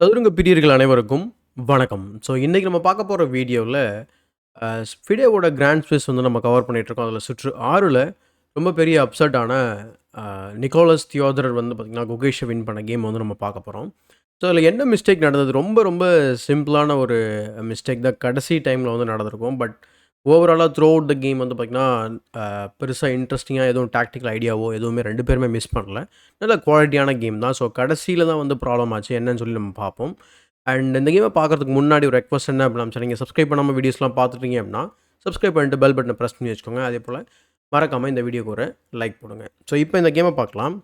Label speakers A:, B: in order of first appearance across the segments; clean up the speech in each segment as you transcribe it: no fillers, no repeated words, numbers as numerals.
A: சதுரங்க பிரியர்கள் அனைவருக்கும் வணக்கம். ஸோ இன்னைக்கு நம்ம பார்க்க போற வீடியோல ஃபிடேவோட கிராண்ட் ஸ்விஸ் வந்து நம்ம கவர் பண்ணிட்டுருக்கோம். அதில சுற்று 6ல ரொம்ப பெரிய அப்செட்டான அ நிக்கோலஸ் தியோதரர் வந்து பார்த்தீங்கன்னா, குகேஷ வின் பண்ண கேம் வந்து நம்ம பார்க்க போறோம். ஸோ அதில என்ன மிஸ்டேக் நடந்தது? ரொம்ப ரொம்ப சிம்பிளான ஒரு மிஸ்டேக் தான் கடைசி டைம்ல வந்து நடந்திருக்கும். பட் ஓவராலா த்ரூ அவுட் த கேம் வந்து பார்த்தீங்கன்னா, பெருசா இன்ட்ரஸ்டிங்கா எதுவும் டாக்டிக்கல் ஐடியாவோ எதுவுமே 2 பேருமே மிஸ் பண்ணல. நல்ல குவாலிட்டியான கேம் தான். ஸோ கடைசியில தான் வந்து ப்ராப்ளம் ஆச்சு. என்னன்னு சொல்லி நம்ம பார்ப்போம். அண்ட் இந்த கேமை பார்க்கறதுக்கு முன்னாடி ஒரு ரெக்வெஸ்ட் என்ன அப்படின்னா, நீங்க சப்ஸ்கிரைப் பண்ணாம வீடியோஸ்லாம் பார்த்துட்டீங்க அப்படின்னா, சப்ஸ்கிரைப் பண்ணிட்டு பெல் பட்டனை பிரஸ் பண்ணி வச்சுக்கோங்க. அதேபோல மறக்காம இந்த வீடியோக்கு ஒரு லைக் போடுங்க. ஸோ இப்போ இந்த கேமை பார்க்கலாம்.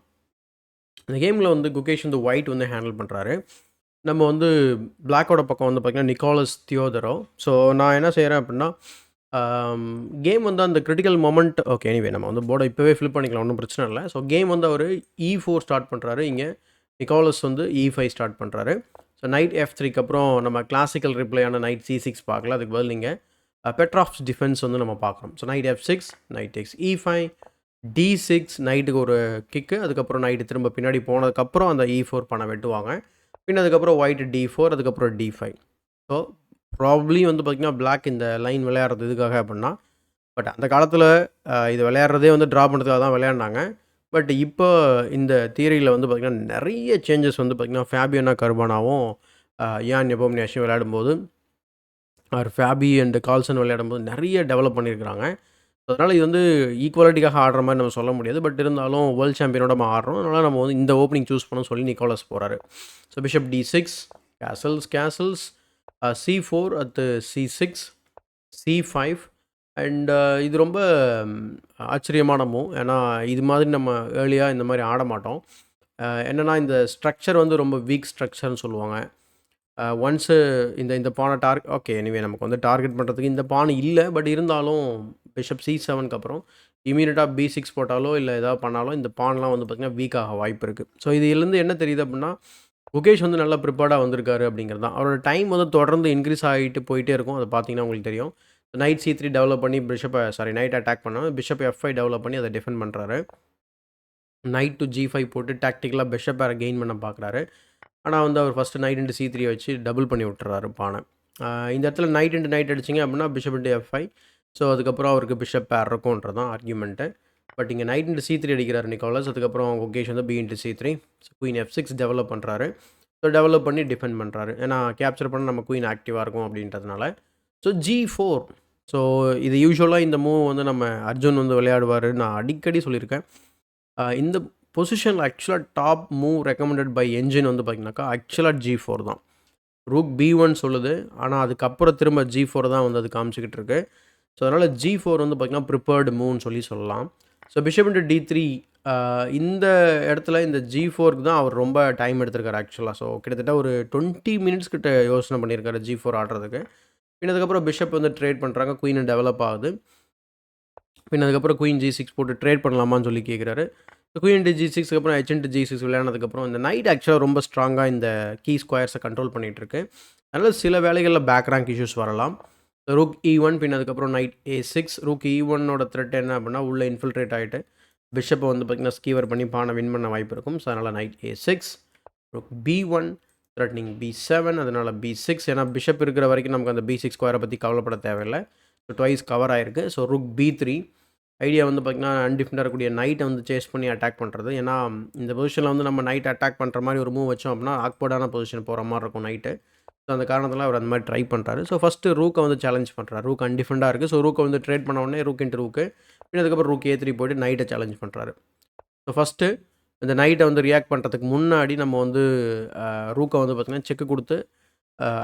A: இந்த கேமில வந்து குகேஷ் வந்து ஒயிட் வந்து ஹேண்டில் பண்றாரு. நம்ம வந்து பிளாக்கோட பக்கம் வந்து பார்த்தீங்கன்னா, நிக்கோலஸ் தியோதரோ. ஸோ நான் என்ன செய்றேன் அப்படின்னா, ஆம் கேம் வந்து அந்த கிரிட்டிக்கல் மொமெண்ட் ஓகே எனிவே நம்ம வந்து போர்ட இப்பவே ஃபில் பண்ணிக்கலாம். ஒண்ணும் பிரச்சனை இல்ல. ஸோ கேம் வந்து அவரு E4 ஸ்டார்ட் பண்றாரு. இங்க நிக்கோலஸ் வந்து E5 ஸ்டார்ட் பண்றாரு. ஸோ நைட் F3க்கு அப்புறம் நம்ம கிளாசிக்கல் ரிப்ளேயான நைட் C6 பார்க்கல. அதுக்கு பதில் நீங்க பெட்ராஃப்ஸ் டிஃபென்ஸ் வந்து நம்ம பார்க்குறோம். So night F6, night tax E5, D6 நைட்டுக்கு ஒரு கிக்கு. அதுக்கப்புறம் நைட்டு திரும்ப பின்னாடி போனதுக்கப்புறம் அந்த E4 பான வெட்டுவாங்க. பின்ன அதுக்கப்புறம் ஒயிட் D4 அதுக்கப்புறம் D5. ஸோ ப்ராபப்லி வந்து பார்த்தீங்கன்னா, பிளாக் இந்த லைன் விளையாடுறது எதுக்காக அப்படின்னா, பட் அந்த காலத்தில இது விளையாடுறதே வந்து ட்ரா பண்ணுறதுக்காக தான் விளையாடுனாங்க. பட் இப்போ இந்த தியரியில வந்து பார்த்தீங்கன்னா, நெறைய சேஞ்சஸ் வந்து பார்த்தீங்கன்னா, ஃபேபியானா கர்பானாவும், யான் நெபோம்னியாஷும் விளையாடும்போது, ஆர் ஃபேபி அண்ட் கால்சன் விளையாடும்போது நெறைய டெவலப் பண்ணியிருக்கிறாங்க. அதனால இது வந்து ஈக்குவாலிட்டிக்காக ஆடுற மாரி நம்ம சொல்ல முடியாது. பட் இருந்தாலும் வேர்ல்ட் சாம்பியனோட நம்ம ஆடுறோம். அதனால நம்ம வந்து இந்த ஓப்பனிங் சூஸ் பண்ணணும்னு சொல்லி நிக்கோலஸ் போறாரு. So bishop D6, castles, C4 அடுத்து C6, C5 அண்ட் இது ரொம்ப ம் ஆச்சரியமான மூவ். ஏன்னா, இது மாதிரி நம்ம ஏர்லியா இந்த மாரி ஆட மாட்டோம். என்னன்னா, இந்த ஸ்ட்ரக்சர் வந்து ரொம்ப வீக் ஸ்ட்ரக்சர்ன்னு சொல்லுவாங்க. ஒன்ஸு இந்த இந்த பான ஓகே எனிவே நமக்கு வந்து டார்கெட் பண்ணுறதுக்கு இந்த பான் இல்ல. பட் இருந்தாலும் பிஷப் C7க்கு அப்புறம் இம்மீடியட்டா B6 போட்டாலோ, இல்ல ஏதாவது பண்ணாலோ இந்த பான்லாம் வந்து பார்த்தீங்கன்னா, வீக் ஆக வாய்ப்பு இருக்கு. ஸோ இதுலருந்து என்ன தெரியுது அப்டின்னா, குகேஷ் வந்து நல்லா ப்ரிப்பேர்டா வந்திருக்காரு அப்படிங்கிறது தான். அவரோட டைம் வந்து தொடர்ந்து இன்க்ரீஸ் ஆகிட்டு போயிட்டே இருக்கும். அத பார்த்தீங்கன்னா உங்களுக்கு தெரியும். நைட் C3 டெவலப் பண்ணி நைட் அட்டாக் பண்ணாம பிஷப் F5 டெவலப் பண்ணி அத டிஃபெண்ட் பண்றாரு. நைட் டூ G5 போட்டு டாக்டிக்கலா பிஷப் பேர கெயின் பண்ண பார்க்குறாரு. ஆனா வந்து அவர் ஃபர்ஸ்ட்டு நைட் இன்டு C3 வச்சு டபுள் பண்ணி விட்டுறாரு பான. இந்த இடத்துல நைட் இன்டு நைட் அடிச்சீங்க அப்படின்னா பிஷப் இன்டு F5. ஸோ அதுக்கப்புறம் அவருக்கு பிஷப் பேர் இருக்கும்ன்றது தான் ஆர்கியூமெண்ட்டு. பட் இங்க நைட் இன்டு C3 அடிக்கிறாரு நிக்கோலஸ். அதுக்கப்புறம் குகேஷ் வந்து B into C3. Queen F6 develop பண்றாரு. ஸோ டெவலப் பண்ணி டிஃபெண்ட் பண்றாரு. ஏன்னா கேப்சர் பண்ணா நம்ம குயின் ஆக்டிவா இருக்கும் அப்படின்றதுனால. So G4. ஸோ இது யூசுவலா இந்த மூவ் வந்து நம்ம அர்ஜுன் வந்து விளையாடுவாரு. நான் அடிக்கடி சொல்லியிருக்கேன். இந்த பொசிஷன்ல actually top move recommended by engine வந்து பார்த்தீங்கன்னாக்கா, ஆக்சுவலா G4 தான். ரூக் B1 சொல்லுது. ஆனா அதுக்கப்புறம் திரும்ப G4 தான் வந்து அது காமிச்சுக்கிட்டு இருக்கு. ஸோ அதனால G4 வந்து பார்த்தீங்கன்னா, ப்ரிபேர்டு மூவ்ன்னு சொல்லலாம். ஸோ பிஷப் இன்டு D3 இந்த இடத்துல இந்த G4க்கு தான் அவர் ரொம்ப டைம் எடுத்திருக்காரு ஆக்சுவலா. ஸோ கிட்டத்தட்ட ஒரு 20 மினிட்ஸ் கிட்ட யோசனை பண்ணியிருக்காரு G4 ஆடுறதுக்கு. பின்ன அதுக்கப்புறம் பிஷப் வந்து ட்ரேட் பண்றாங்க. குயின் டெவலப் ஆகுது. பின்ன அதுக்கப்புறம் குயின் G6 போட்டு ட்ரேட் பண்ணலாமான்னு சொல்லி கேட்குறாரு. குயின் இன்டு G6க்கு அப்புறம் H இன்டு G6 விளையாடுனதுக்கப்புறம் இந்த நைட் ஆக்சுவலா ரொம்ப ஸ்ட்ராங்கா இந்த கீ ஸ்கொயர்ஸ கண்ட்ரோல் பண்ணிட்டு இருக்கு. அதனால சில வேளைகள்ல பேக் ரேங்க் இஷ்யூஸ் வரலாம். ரூக் E1 பின்ன அதுக்கப்புறம் நைட் A6 ரூக் E1ஓட த்ரெட் என்ன அப்படின்னா, உள்ள இன்ஃபில்ட்ரேட் ஆயிட்டு பிஷப்ப வந்து பார்த்தீங்கன்னா, ஸ்கீவர் பண்ணி பான வின் பண்ண வாய்ப்பு இருக்கும். ஸோ அதனால night A6 rook B1 threatening B7 அதனால B6 ஏன்னா பிஷப் இருக்கிற வரைக்கும் நமக்கு அந்த B6 ஸ்கொயர பத்தி கவலைப்பட தேவையில்ல. ஸோ ட்வைஸ் கவர் ஆயிருக்கு. ஸோ ரூக் B3 ஐடியா வந்து பார்த்தீங்கன்னா, அன்டிஃபெண்டா இருக்கக்கூடிய நைட்ட வந்து சேஸ் பண்ணி அட்டாக் பண்றது. ஏன்னா, இந்த பொசிஷன்ல வந்து நம்ம நைட் அட்டாக் பண்ற மாரி ஒரு மூவ் வச்சோம் அப்படின்னா, ஆக்வர்டான பொசிஷன் போற மாரி இருக்கும் நைட்டு. ஸோ அந்த காரணத்தினால அவர் அந்த மாரி ட்ரை பண்றாரு. ஸோ ஃபர்ஸ்ட்டு ரூக்க வந்து சேலஞ்ச் பண்றாரு. ரூக் அன்டிஃபெண்டா இருக்கு. ஸோ ரூக்க வந்து ட்ரேட் பண்ண உடனே ரூக் இன்டு ரூக்கு. பின்ன அதுக்கப்புறம் ரூக் A3 போயிட்டு நைட்ட சேலஞ்ச் பண்றாரு. ஸோ ஃபர்ஸ்ட்டு இந்த நைட்ட வந்து ரியாக்ட் பண்றதுக்கு முன்னாடி நம்ம வந்து ரூக்க வந்து பார்த்தீங்கன்னா, செக் குடுத்து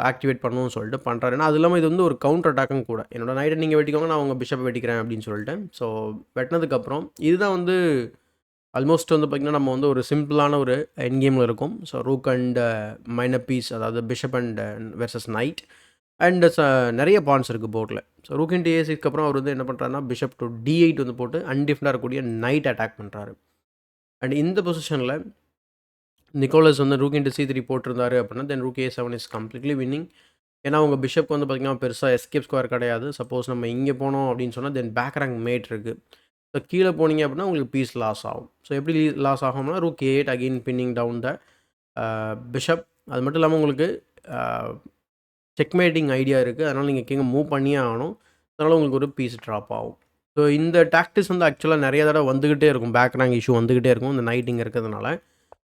A: ஆக்டிவேட் பண்ணணும்னு சொல்லிட்டு பண்றாரு. ஏன்னா, அது இல்லாம இது வந்து ஒரு கவுண்டர் அட்டாக்கும் கூட. என்னோட நைட்ட நீங்க வெட்டிக்கோங்க, நான் உங்க பிஷப்ப வெட்டிக்கிறேன் அப்படின்னு சொல்லிட்டு. ஸோ வெட்டினதுக்கப்புறம் இதுதான் வந்து ஆல்மோஸ்ட் வந்து பார்த்தீங்கன்னா, நம்ம வந்து ஒரு சிம்பிளான ஒரு எண்ட் கேம்ல இருக்கும். So rook and minor piece அதாவது bishop and versus knight and நெறைய பான்ஸ் இருக்கு போர்ட்ல. ஸோ ரூக் இன்டு A6க்கு அப்புறம் அவர் வந்து என்ன பண்றாருன்னா, பிஷப் டூ D8 வந்து போட்டு அன்டிஃபெண்டா இருக்கக்கூடிய நைட் அட்டாக் பண்றாரு. அண்ட் இந்த பொசிஷன்ல நிக்கோலஸ் வந்து ரூக் இன்டு C3 போட்டிருந்தாரு அப்படின்னா, then rook A7 is completely winning. ஏன்னா, உங்க பிஷப் வந்து பார்த்தீங்கன்னா, பெருசா எஸ்கேப் ஸ்கொயர் கிடையாது. சப்போஸ் நம்ம இங்க போனோம் அப்படின்னு சொன்னா, தென் பேக் ரேங்க் மேட் இருக்கு. ஸோ கீழ போனீங்க அப்படின்னா, உங்களுக்கு பீஸ் லாஸ் ஆகும். ஸோ எப்படி லாஸ் ஆகும்னா, rook A8 again pinning down the bishop அது மட்டும் இல்லாமல் உங்களுக்கு செக்மேட்டிங் ஐடியா இருக்குது, அதனால் நீங்கள் கிங்கை மூவ் பண்ணியே ஆகணும். அதனால் உங்களுக்கு ஒரு பீஸ் ட்ராப் ஆகும். ஸோ இந்த டாக்டிக்ஸ் வந்து ஆக்சுவலாக நிறைய தடவை வந்துக்கிட்டே இருக்கும், பேக் ரேங்க் இஷ்யூ வந்துக்கிட்டே இருக்கும் இந்த நைட் இங்கே இருக்கிறதுனால.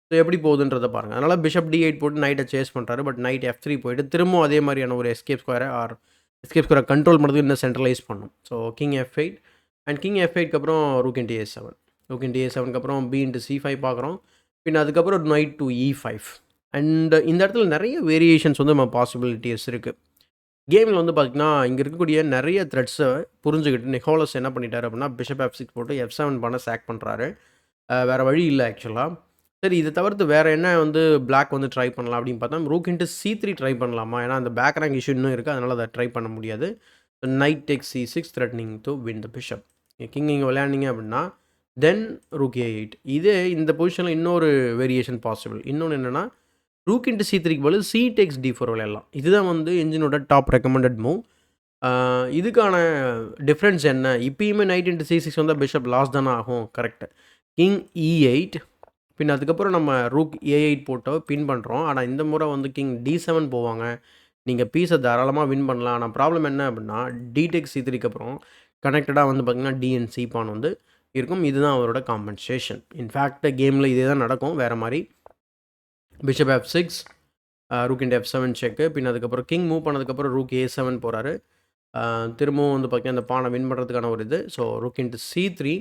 A: ஸோ எப்படி போகுதுன்றதை பாருங்கள். அதனால் பிஷப் D8 போட்டு நைட்டை சேஸ் பண்ணுறாரு. பட் நைட் F3 போயிட்டு திரும்பவும் அதே மாதிரியான ஒரு எஸ்கேப் ஸ்கொயரை எஸ்கேப் ஸ்கொயரை கண்ட்ரோல் பண்ணுறதுக்கு இன்னும் சென்ட்ரலைஸ் பண்ணும். So king F8 and king F8க்கு அப்புறம் rook into A7, rook into A7க்கு அப்புறம் B இன்ட்டு C5 பார்க்குறோம். பின் அதுக்கப்புறம் நைட் டு E5. அண்ட் இந்த இடத்துல நிறைய வேரியேஷன்ஸ் வந்து நம்ம பாசிபிலிட்டிஸ் இருக்குது. கேமில் வந்து பார்த்திங்கன்னா இங்கே இருக்கக்கூடிய நிறைய த்ரெட்ஸை புரிஞ்சுக்கிட்டு நிக்கோலஸ் என்ன பண்ணிட்டார் அப்படின்னா பிஷப் F6 போட்டு F7 பண்ண சாக் பண்ணுறாரு. வேறு வழி இல்லை ஆக்சுவலாக. சரி, இதை தவிர்த்து வேறு என்ன வந்து பிளாக் வந்து ட்ரை பண்ணலாம் அப்படின்னு பார்த்தா ரூக் இன்ட்டு C3 ட்ரை பண்ணலாமா? ஏன்னா அந்த பேக் ரேங்க் இஷ்யூ இன்னும் இருக்குது, அதனால் அதை ட்ரை பண்ண முடியாது. Knight takes C6 threatening to win the bishop. King நீங்கள் விளையாண்டிங்க அப்படின்னா தென் ரூக் A8. இதே இந்த பொசிஷனில் இன்னொரு வேரியேஷன் பாசிபிள். இன்னொன்று என்னென்னா ரூக் இன்ட்டு C3க்கு பதில் C takes D4 விளையாடலாம். இதுதான் வந்து என்ஜினோட டாப் ரெக்கமெண்டட் மூவ். இதுக்கான டிஃப்ரென்ஸ் என்ன? இப்பயுமே நைட் இன்ட்டு C6 வந்தால் பிஷப் லாஸ் தானே ஆகும், கரெக்டு. கிங் E8 பின் அதுக்கப்புறம் நம்ம ரூக் A8 போட்டோ பின் பண்ணுறோம். ஆனால் இந்த முறை வந்து கிங் D7 போவாங்க. நீங்கள் பீஸை தாராளமாக வின் பண்ணலாம். ஆனால் ப்ராப்ளம் என்ன அப்படின்னா D takes C3க்கு அப்புறம் கனெக்டடாக வந்து பார்த்திங்கன்னா D and C pawn வந்து இருக்கும். இதுதான் அவரோட காம்பன்சேஷன். இன்ஃபேக்ட் கேமில் இதே தான் நடக்கும், வேறு மாதிரி. Bishop F6, rook into F7 செக்கு. பின் அதுக்கப்புறம் கிங் மூவ் பண்ணதுக்கப்புறம் ரூக் A7 போகிறாரு. திரும்பவும் வந்து பார்த்திங்கன்னா இந்த பானை வின் பண்ணுறதுக்கான ஒரு இது. So rook into C3,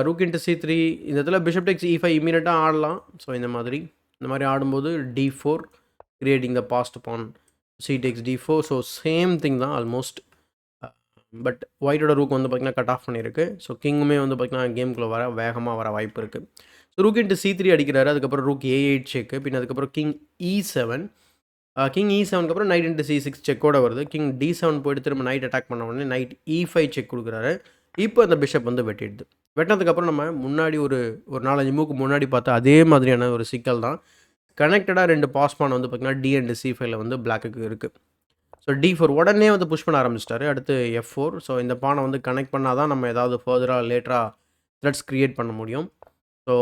A: rook into C3 இந்த இடத்துல பிஷப் டேக்ஸ் E5 இமீடியட்டாக ஆடலாம். ஸோ இந்த மாதிரி ஆடும்போது D4 creating the passed pawn, C takes D4. So same thing தான் ஆல்மோஸ்ட். பட் ஒயிட்டோட ரூக் வந்து பார்த்திங்கன்னா கட் ஆஃப் பண்ணியிருக்கு. ஸோ கிங்குமே வந்து பார்த்திங்கன்னா கேமுக்குள்ளே வேகமாக வர வாய்ப்பு இருக்குது. ஸோ ரூக் இன்ட்டு C3 அடிக்கிறாரு. அதுக்கப்புறம் ரூக் A8 செக்கு. பின் அதுக்கப்புறம் கிங் E7, கிங் E7க்கு அப்புறம் நைட் இன்ட்டு C6 செக்கோட வருது. கிங் D7 போய்ட்டு திரும்ப நைட் அட்டாக் பண்ண உடனே நைட் E5 செக் கொடுக்குறாரு. இப்போ அந்த பிஷப் வந்து வெட்டிடுது. வெட்டினதுக்கப்புறம் நம்ம முன்னாடி ஒரு 4-5 மூவுக்கு முன்னாடி பார்த்தா அதே மாதிரியான ஒரு சிக்கல் தான். கனெக்டடாக 2 பாஸ் பான் வந்து பார்த்திங்கன்னா D and C5ல வந்து பிளாக்குக்கு இருக்குது. ஸோ D4 உடனே வந்து புஷ் பண்ண ஆரம்பிச்சிட்டாரு. அடுத்து F4. ஸோ இந்த பானை வந்து கனெக்ட் பண்ணால் தான் நம்ம ஏதாவது ஃபர்தராக லேட்டராக த்ரெட்ஸ் க்ரியேட் பண்ண முடியும். ஸோ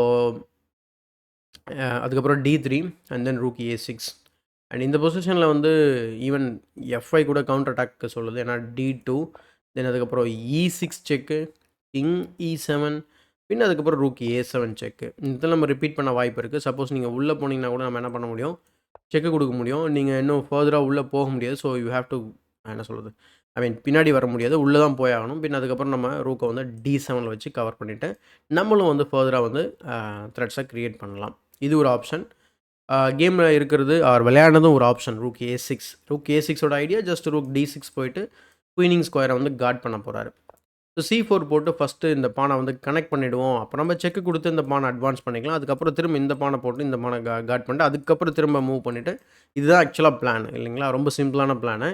A: அதுக்கப்புறம் D3 and then rook A6. And இந்த பொசிஷனில் வந்து ஈவன் F5 கூட கவுண்டர் அட்டாக் சொல்லுது. ஏன்னா D2 தென் அதுக்கப்புறம் E6 செக்கு, கிங் E7, பின் அதுக்கப்புறம் ரூக் A7 செக்கு. இதெல்லாம் நம்ம ரிப்பீட் பண்ண வாய்ப்பு இருக்குது. சப்போஸ் நீங்கள் உள்ளே போனீங்கன்னா கூட நம்ம என்ன பண்ண முடியும், செக்கு கொடுக்க முடியும். நீங்கள் இன்னும் ஃபர்தராக உள்ளே போக முடியாது. ஸோ யூ ஹேவ் டு என்ன சொல்கிறது, பின்னாடி வர முடியாது, உள்ளே தான் போய் ஆகணும். பின் அதுக்கப்புறம் நம்ம ரூக்கை வந்து D7ல் வச்சு கவர் பண்ணிவிட்டு நம்மளும் வந்து ஃபர்தராக வந்து த்ரெட்ஸை க்ரியேட் பண்ணலாம். இது ஒரு ஆப்ஷன். கேமில் இருக்கிறது விளையாடுனதும் ஒரு ஆப்ஷன் ரூக் A6. ரூக் A6ஓட ஐடியா ஜஸ்ட் ரூக் D6 போயிட்டு குயினிங் ஸ்கொயரை வந்து கார்ட் பண்ண போகிறாரு. ஸோ C4 போட்டு ஃபஸ்ட்டு இந்த பானை வந்து கனெக்ட் பண்ணிவிடுவோம். அப்புறம் நம்ம செக்கு கொடுத்து இந்த பானை அட்வான்ஸ் பண்ணிக்கலாம். அதுக்கப்புறம் திரும்ப இந்த பானை போட்டு இந்த பானை கார்ட் பண்ணிட்டு அதுக்கப்புறம் திரும்ப மூவ் பண்ணிவிட்டு இதுதான் ஆக்சுவலாக பிளான் இல்லைங்களா? ரொம்ப சிம்பிளான பிளானு.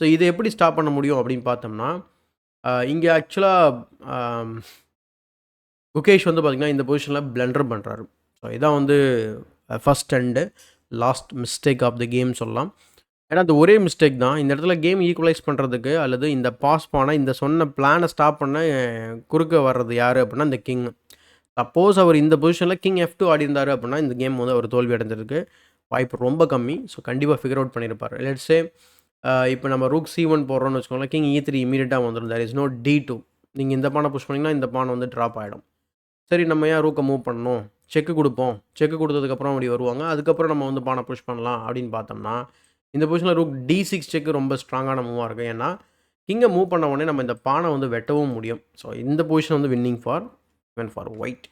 A: ஸோ இதை எப்படி ஸ்டாப் பண்ண முடியும் அப்படின்னு பார்த்தோம்னா இங்கே ஆக்சுவலாக குகேஷ் வந்து பார்த்திங்கன்னா இந்த பொசிஷனில் பிளண்டர் பண்ணுறாரு. ஸோ இதான் வந்து first and last mistake of the game சொல்லலாம். ஏன்னா அது ஒரே மிஸ்டேக் தான். இந்த இடத்துல கேம் ஈக்குவலைஸ் பண்ணுறதுக்கு அல்லது இந்த பாஸ் பானை இந்த சொன்ன பிளானை ஸ்டாப் பண்ண குறுக்க வர்றது யார் அப்படின்னா இந்த கிங். சப்போஸ் அவர் இந்த பொசிஷனில் கிங் F2 ஆடி இருந்தார் அப்படின்னா இந்த கேம் வந்து அவர் தோல்வி அடைஞ்சதுக்கு வாய்ப்பு ரொம்ப கம்மி. ஸோ கண்டிப்பாக ஃபிகர் அவுட் பண்ணியிருப்பார். லெட்ஸே இப்போ நம்ம ரூக் C1 போடுறோன்னு வச்சுக்கோங்களேன், கிங் E3 இமீடியட்டாக வந்துடும். There is no D2. நீங்கள் இந்த பானை புஷ் பண்ணிங்கன்னா இந்த பானை வந்து ட்ராப் ஆகிடும். சரி, நம்ம ஏன் ரூக்கை மூவ் பண்ணணும், செக்கு கொடுப்போம். செக்கு கொடுத்ததுக்கப்புறம் அப்படி வருவாங்க, அதுக்கப்புறம் நம்ம வந்து பானை புஷ் பண்ணலாம் அப்படின்னு பார்த்தோம்னா இந்த பொசிஷனில் ரூக் D6 செக்கு ரொம்ப ஸ்ட்ராங்கான மூவாக இருக்குது. ஏன்னா கிங்கை மூவ் பண்ண உடனே நம்ம இந்த பானை வந்து வெட்டவும் முடியும். ஸோ இந்த பொசிஷன் வந்து வின்னிங் ஃபார் ஒயிட்.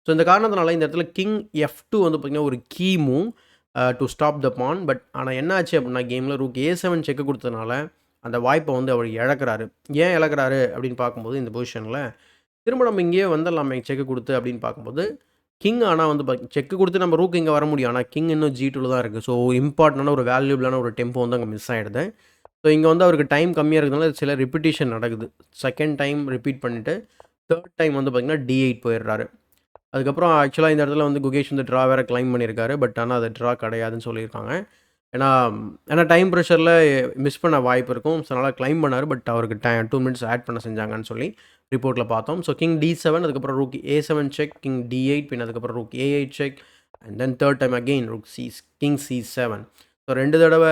A: ஸோ இந்த காரணத்தினால இந்த இடத்துல கிங் F2 வந்து பார்த்திங்கன்னா ஒரு key move to stop the pawn. But ஆனால் என்ன ஆச்சு அப்படின்னா கேமில் ரூக் A7 செக்கு கொடுத்ததுனால அந்த வாய்ப்பை வந்து அவர் இழக்கிறாரு. ஏன் இழக்கிறாரு அப்படின்னு பார்க்கும்போது இந்த பொசிஷனில் திரும்ப நம்ம இங்கேயே வந்துடலாமே செக்கு கொடுத்து அப்படின்னு பார்க்கும்போது கிங் ஆனால் வந்து செக்கு கொடுத்து நம்ம ரூக் இங்கே வர முடியும். ஆனால் கிங் இன்னும் G2ல தான் இருக்குது. ஸோ இம்பார்ட்டண்டான ஒரு வேல்யூபிளான ஒரு டெம்போ வந்து அங்கே மிஸ் ஆகிடுது. ஸோ இங்கே வந்து அவருக்கு டைம் கம்மியாக இருக்கிறதுனால சில ரிப்பீட்டேஷன் நடக்குது. செகண்ட் டைம் ரிப்பீட் பண்ணிவிட்டு தேர்ட் டைம் வந்து பார்த்திங்கன்னா D8 போயிடுறாரு. அதுக்கப்புறம் ஆக்சுவலாக இந்த இடத்துல வந்து குகேஷ் வந்து ட்ரா வேறு கிளைம் பண்ணியிருக்காரு. பட் ஆனால் அது ட்ரா கிடையாதுன்னு சொல்லியிருக்காங்க. ஏன்னா டைம் ப்ரெஷரில் மிஸ் பண்ண வாய்ப்பு இருக்கும். ஸோ அதனால் கிளைம் பண்ணார். பட் அவருக்கு 2 மினிட்ஸ் ஆட் பண்ண செஞ்சாங்கன்னு சொல்லி ரிப்போர்ட்டில் பார்த்தோம். ஸோ கிங் D7, அதுக்கப்புறம் rook A7 check, king D8, பின் அதுக்கப்புறம் rook A8 check, and then third time again rook C king C7. So 2 தடவை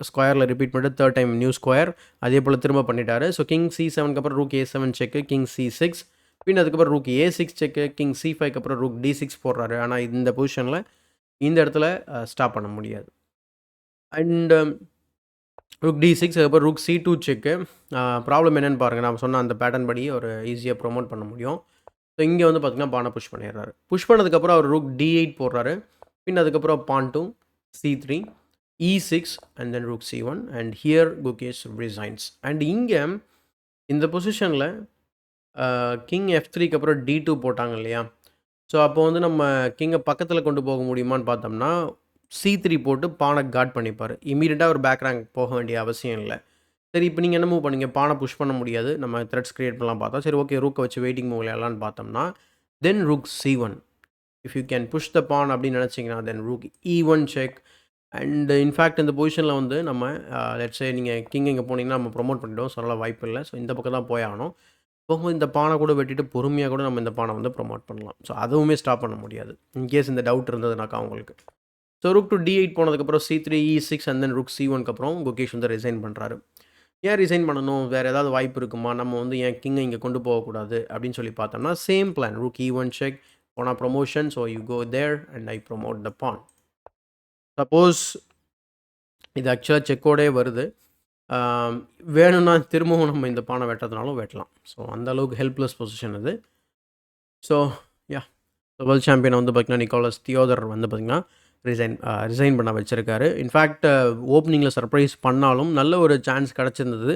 A: ஸ்கொயரில் ரிப்பீட் பண்ணிட்டு தேர்ட் டைம் நியூ ஸ்கொயர் அதே போல் திரும்ப பண்ணிட்டாரு. ஸோ கிங் C7க்கு அப்புறம் ரூக் A7 செக்கு, கிங் C6, பின் அதுக்கப்புறம் rook A6 செக்கு, king C5க்கு அப்புறம் rook D6 போடுறாரு. ஆனால் இந்த பொசிஷனில் இந்த இடத்துல ஸ்டாப் பண்ண முடியாது. அண்ட் ரூக் D6 அதுக்கப்புறம் ரூக் C2 செக்கு. ப்ராப்ளம் என்னென்னு பாருங்கள், நான் சொன்ன அந்த பேட்டர்ன் படி ஒரு ஈஸியாக ப்ரொமோட் பண்ண முடியும். ஸோ இங்கே வந்து பார்த்திங்கன்னா பானை புஷ் பண்ணிடுறாரு. புஷ் பண்ணதுக்கப்புறம் அவர் ரூக் D8 போடுறாரு. பின் அதுக்கப்புறம் pawn to C3, E6 and then rook C1 and here Gukesh resigns. And இங்கே இந்த பொசிஷனில் கிங் F3க்கு அப்புறம் D2 போட்டாங்க இல்லையா? ஸோ அப்போ வந்து நம்ம கிங்கை பக்கத்தில் கொண்டு போக முடியுமான்னு பார்த்தோம்னா C3 போட்டு பானை காட் பண்ணிப்பார். இமீடியட்டாக ஒரு பேக் ரேங்க் போக வேண்டிய அவசியம் இல்லை. சரி, இப்போ நீங்கள் என்ன மூவ் பண்ணீங்க? பானை புஷ் பண்ண முடியாது, நம்ம த்ரெட்ஸ் கிரியேட் பண்ணலாம் பார்த்தோம். சரி, ஓகே, ரூக்கை வச்சு வெயிட்டிங் மூவ் விளையாடலான்னு பார்த்தோம்னா then rook C1 if you can push the pawn அப்படின்னு நினச்சிங்கன்னா then rook E1 check. And in fact இந்த பொசிஷனில் வந்து நம்ம லெட்ஸே நீங்கள் கிங் இங்கே போனீங்கன்னா நம்ம ப்ரொமோட் பண்ணிவிடுவோம். ஸோ அதனால் வாய்ப்பு இல்லை. ஸோ இந்த பக்கம் தான் போய் ஆகணும். போகும்போது இந்த பானை கூட வெட்டிட்டு பொறுமையாக கூட நம்ம இந்த பானை வந்து ப்ரொமோட் பண்ணலாம். ஸோ அதுவுமே ஸ்டாப் பண்ண முடியாது இன்கேஸ் இந்த டவுட் இருந்ததுனாக்கா உங்களுக்கு. ஸோ ரூக் டு D8 போனதுக்கப்புறம் C3, E6 and then rook C1க்கு அப்புறம் குகேஷ் வந்து ரிசைன் பண்ணுறாரு. ஏன் ரிசைன் பண்ணணும்? வேறு ஏதாவது வாய்ப்பு இருக்குமா? நம்ம வந்து ஏன் கிங்கை இங்கே கொண்டு போகக்கூடாது அப்படின்னு சொல்லி பார்த்தோம்னா same plan. Rook E1 check, போனால் promotion. So you go there and I promote the pawn. Suppose இது ஆக்சுவலாக செக்கோடே வருது, வேணும்னா திரும்பவும் நம்ம இந்த பானை வெட்டுறதுனாலும் வெட்டலாம். ஸோ அந்த அளவுக்கு ஹெல்ப்லெஸ் பொசிஷன் இது. ஸோ யா, வேர்ல்ட் சாம்பியனை வந்து பார்த்திங்கன்னா நிக்கோலஸ் தியோதர் வந்து பார்த்திங்கன்னா ரிசைன் பண்ண வச்சுருக்காரு. இன்ஃபேக்ட் ஓப்பனிங்கில் சர்ப்ரைஸ் பண்ணாலும் நல்ல ஒரு சான்ஸ் கிடச்சிருந்தது.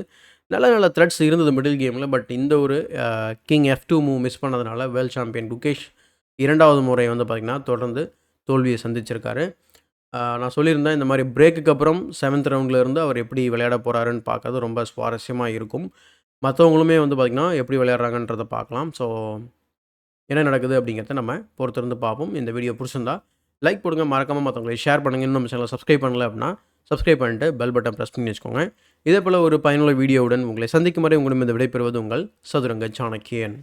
A: நல்ல த்ரெட்ஸ் இருந்தது மிடில் கேமில். பட் இந்த ஒரு கிங் F2 மூவ் மிஸ் பண்ணதுனால வேர்ல்ட் சாம்பியன் குகேஷ் 2வது முறை வந்து பார்த்திங்கன்னா தொடர்ந்து தோல்வியை சந்திச்சிருக்காரு. நான் சொல்லியிருந்தேன் இந்த மாதிரி பிரேக்குக்கு அப்புறம் 7th ரவுண்டில் இருந்து அவர் எப்படி விளையாட போகிறாருன்னு பார்க்கறது ரொம்ப சுவாரஸ்யமாக இருக்கும். மற்றவங்களுமே வந்து பார்த்திங்கன்னா எப்படி விளையாடுறாங்கன்றதை பார்க்கலாம். ஸோ என்ன நடக்குது அப்படிங்கிறத நம்ம பொறுத்திருந்து பார்ப்போம். இந்த வீடியோ பிடிச்சிருந்தா லைக் போடுங்க, மறக்காமல் மற்றவங்களை ஷேர் பண்ணுங்கள். இன்னும் நம்ம சேனலை சப்ஸ்கிரைப் பண்ணல அப்படின்னா சப்ஸ்கிரைப் பண்ணிட்டு பெல் பட்டன் ப்ரெஸ் பண்ணி வச்சுக்கோங்க. இதே போல் ஒரு பயனுள்ள வீடியோவுடன் உங்களை சந்திக்கும் வரை உங்களிடம் இந்த விடைபெறுவது உங்கள் சதுரங்க சாணக்கியன்.